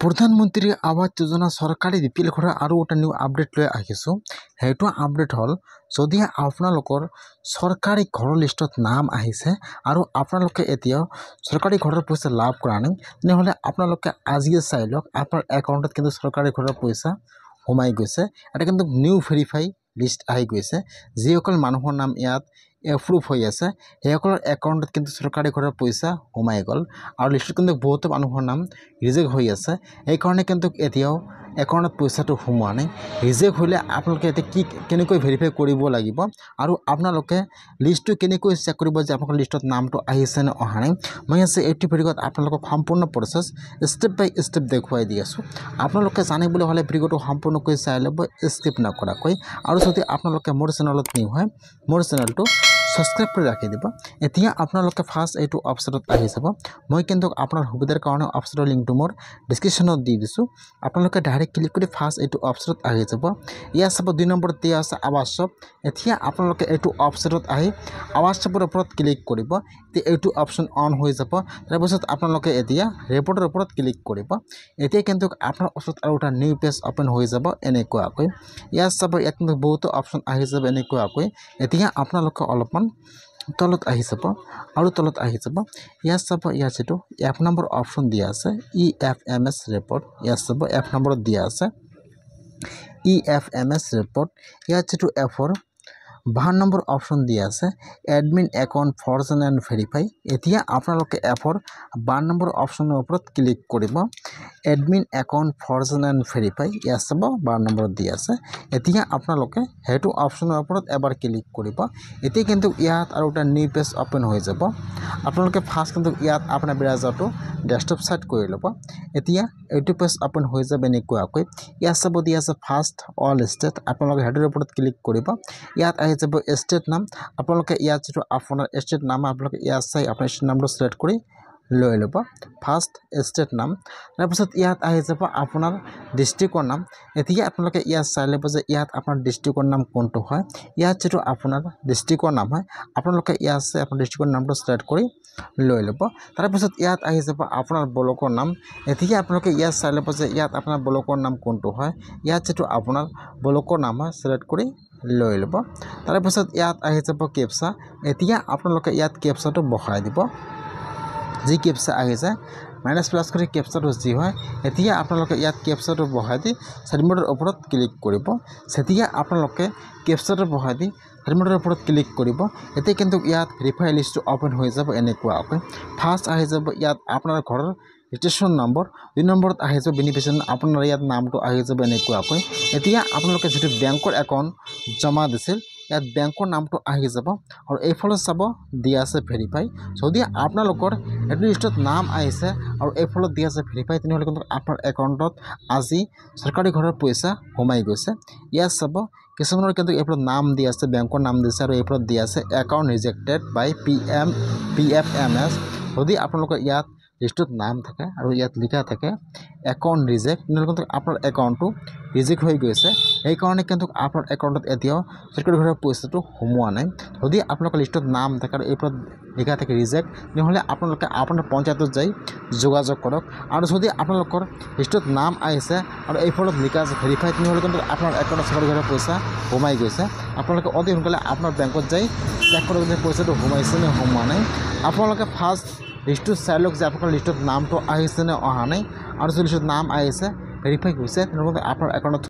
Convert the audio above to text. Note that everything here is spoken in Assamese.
প্ৰধানমন্ত্ৰী আৱাস যোজনা চৰকাৰী বিপিএল ঘৰৰ আৰু এটা নিউ আপডেট লৈ আহিছোঁ। সেইটো আপডেট হ'ল যদি আপোনালোকৰ চৰকাৰী ঘৰৰ লিষ্টত নাম আহিছে আৰু আপোনালোকে এতিয়াও চৰকাৰী ঘৰৰ পইচা লাভ কৰা নাই, তেনেহ'লে আপোনালোকে আজিয়ে চাই লওক আপোনাৰ একাউণ্টত কিন্তু চৰকাৰী ঘৰৰ পইচা সোমাই গৈছে। এটা কিন্তু নিউ ভেৰিফাই লিষ্ট আহি গৈছে। যিসকল মানুহৰ নাম ইয়াত এপ্ৰুভ হৈ আছে সেইসকলৰ একাউণ্টত কিন্তু চৰকাৰী ঘৰৰ পইচা সোমাই গ'ল আৰু লিষ্টত কিন্তু বহুতো মানুহৰ নাম ৰিজেক্ট হৈ আছে। সেইকাৰণে কিন্তু এতিয়াও একাউণ্টত পইচাটো সোমোৱা নাই। ৰিজেক্ট হ'লে আপোনালোকে এতিয়া কেনেকৈ ভেৰিফাই কৰিব লাগিব আৰু আপোনালোকে লিষ্টটো কেনেকৈ চেক কৰিব যে আপোনালোকৰ লিষ্টত নামটো আহিছে নে অহা নাই, মই আছে এইটো ভিডিঅ'ত আপোনালোকক সম্পূৰ্ণ প্ৰচেছ ষ্টেপ বাই ষ্টেপ দেখুৱাই দি আছোঁ। আপোনালোকে জানিবলৈ হ'লে ভিডিঅ'টো সম্পূৰ্ণকৈ চাই ল'ব স্কিপ নকৰাকৈ। আৰু যদি আপোনালোকে মোৰ চেনেলত নিউ হয় মোৰ চেনেলটো সাবস্ক্ৰাইব কৰে ৰাখি দিব। এতিয়া আপোনালোকে ফাৰ্স্ট এইটো অপশনত আহি যাব। মই কিন্তু আপোনাৰ সুবিধাৰ কাৰণে অপশনৰ লিংকটো মোৰ ডেসক্ৰিপশনত দি দিছোঁ। আপোনালোকে ডাইৰেক্ট ক্লিক কৰি ফাৰ্স্ট এইটো অপশনত আহি যাব। ইয়াত চাব 2 নম্বৰত দিয়া আছে আৱাসব। এতিয়া আপোনালোকে এইটো অপশনত আহি আৱাসবৰ ওপৰত ক্লিক কৰিব। এতিয়া এইটো অপশন অন হৈ যাব। তাৰপিছত আপোনালোকে এতিয়া ৰিপৰ্টৰ ওপৰত ক্লিক কৰিব। এতিয়া কিন্তু আপোনাৰ ওচৰত আৰু এটা নিউ পেজ ওপেন হৈ যাব এনেকুৱাকৈ। ইয়াত চাব ইয়াত কিন্তু বহুতো অপশন আহি যাব এনেকুৱাকৈ। এতিয়া আপোনালোকে অলপমান তলত আহি যাব আৰু তলত আহি যাব। ইয়াত চাব ইয়াত যেটো এফ নম্বৰ অপশন দিয়া আছে EFMS ৰিপৰ্ট। ইয়াত চাব এফ নম্বৰত দিয়া আছে EFMS ৰিপৰ্ট। ইয়াত যেটো এফৰ 52 নম্বৰ অপশন দিয়া আছে এডমিন একাউণ্ট ফৰজন এণ্ড ভেৰিফাই। এতিয়া আপোনালোকে এফৰ 52 নম্বৰ অপশনৰ ওপৰত ক্লিক কৰিব। এডমিন একাউণ্ট ফৰজন এণ্ড ভেৰিফাই ইয়াত চাব 52 নম্বৰত দিয়া আছে। এতিয়া আপোনালোকে সেইটো অপশনৰ ওপৰত এবাৰ ক্লিক কৰিব। এতিয়া কিন্তু ইয়াত আৰু এটা নিউ পেজ ওপেন হৈ যাব। আপোনালোকে ফাৰ্স্ট কিন্তু ইয়াত আপোনাৰ ব্ৰাউজাৰটো ডেস্কটপ সাইড কৰি ল'ব। এতিয়া এইটো পেজ ওপেন হৈ যাব এনেকুৱাকৈ। ইয়াত চাব দিয়া আছে ফাৰ্স্ট অল ষ্টেট। আপোনালোকে হেডৰ ওপৰত ক্লিক কৰিব। ইয়াত আহি যাব ষ্টেট নাম। আপোনালোকে ইয়াত যেটো আপোনাৰ ষ্টেট নাম আপোনালোকে ইয়াত চাই আপোনাৰ ষ্টেট নামটো সিলেক্ট কৰি লৈ ল'ব। ফাৰ্স্ট ষ্টেট নাম। তাৰপিছত ইয়াত আহি যাব আপোনাৰ ডিস্ট্ৰিক্টৰ নাম। এতিয়া আপোনালোকে ইয়াত চাই ল'ব যে ইয়াত আপোনাৰ ডিস্ট্ৰিক্টৰ নাম কোনটো হয়। ইয়াত যেটো আপোনাৰ ডিস্ট্ৰিক্টৰ নাম হয় আপোনালোকে ইয়াত আছে আপোনাৰ ডিস্ট্ৰিক্টৰ নামটো সিলেক্ট কৰি লৈ ল'ব। তাৰপিছত ইয়াত আহি যাব আপোনাৰ ব্লকৰ নাম। এতিয়া আপোনালোকে ইয়াত চাই ল'ব যে ইয়াত আপোনাৰ ব্লকৰ নাম কোনটো হয়। ইয়াত যেটো আপোনাৰ ব্লকৰ নাম হয় সিলেক্ট কৰি লৈ ল'ব। তাৰপিছত ইয়াত আহি যাব কেপচা। এতিয়া আপোনালোকে ইয়াত কেপচাটো বহাই দিব। যি কেপচা আহি যায় -+ কৰি কেপচাটো যি হয়। এতিয়া আপোনালোকে ইয়াত কেপচাটো বহাই দি সাবমিটৰ ওপৰত ক্লিক কৰিব। যেতিয়া আপোনালোকে কেপচাটো বহাই দি সাবমিটৰ ওপৰত ক্লিক কৰিব এতিয়া কিন্তু ইয়াত ভেৰিফাই লিষ্টটো ওপেন হৈ যাব এনেকুৱাকৈ। ফাৰ্স্ট আহি যাব ইয়াত আপোনাৰ ঘৰৰ ৰেজিষ্ট্ৰেশ্যন নম্বৰ। 2 নম্বৰত আহি যাব বেনিফিচিয়াৰী আপোনাৰ ইয়াত নামটো আহি যাব এনেকুৱাকৈ। এতিয়া আপোনালোকে যেটো বেংকৰ একাউণ্ট জমা দিছিল ইয়াত বেংকৰ নামটো আহি যাব আৰু এইফালে চাব দিয়া আছে ভেৰিফাই। যদি আপোনালোকৰ এইটো লিষ্টত নাম আহিছে আৰু এইফালে দিয়া আছে ভেৰিফাই তেনেহ'লে কিন্তু আপোনাৰ একাউণ্টত আজি চৰকাৰী ঘৰৰ পইচা সোমাই গৈছে। ইয়াত চাব কিছুমানৰ কিন্তু এইফালে নাম দিয়া আছে বেংকৰ নাম দিছে আৰু এইফালে দিয়া আছে একাউণ্ট ৰিজেক্টেড বাই PFMS। যদি আপোনালোকৰ ইয়াত লিষ্টত নাম থাকে আৰু ইয়াত লিখা থাকে একাউণ্ট ৰিজেক্ট তেনেহ'লে কিন্তু আপোনাৰ একাউণ্টটো ৰিজেক্ট হৈ গৈছে। সেইকাৰণে কিন্তু আপোনাৰ একাউণ্টত এতিয়াও চৰকাৰী ঘৰৰ পইচাটো সোমোৱা নাই। যদি আপোনালোকৰ লিষ্টত নাম থাকে আৰু এইফালে লিখা থাকে ৰিজেক্ট তেনেহ'লে আপোনালোকে আপোনাৰ পঞ্চায়তত যাই যোগাযোগ কৰক। আৰু যদি আপোনালোকৰ লিষ্টত নাম আহিছে আৰু এইফালে লিখা আছে ভেৰিফাই তেনেহ'লে কিন্তু আপোনাৰ একাউণ্টত চৰকাৰী ঘৰৰ পইচা সোমাই গৈছে। আপোনালোকে অতি সোনকালে আপোনাৰ বেংকত যাই চেক কৰক যে পইচাটো সোমাইছে নে সোমোৱা নাই। আপোনালোকে ফাৰ্স্ট লিষ্টটো চাই লওক যে আপোনাৰ লিষ্টত নামটো আহিছে নে অহা নাই। আৰু যদি লিষ্টত নাম আহিছে ভেৰিফাই হৈছে তেনেহ'লে আপোনাৰ একাউণ্টত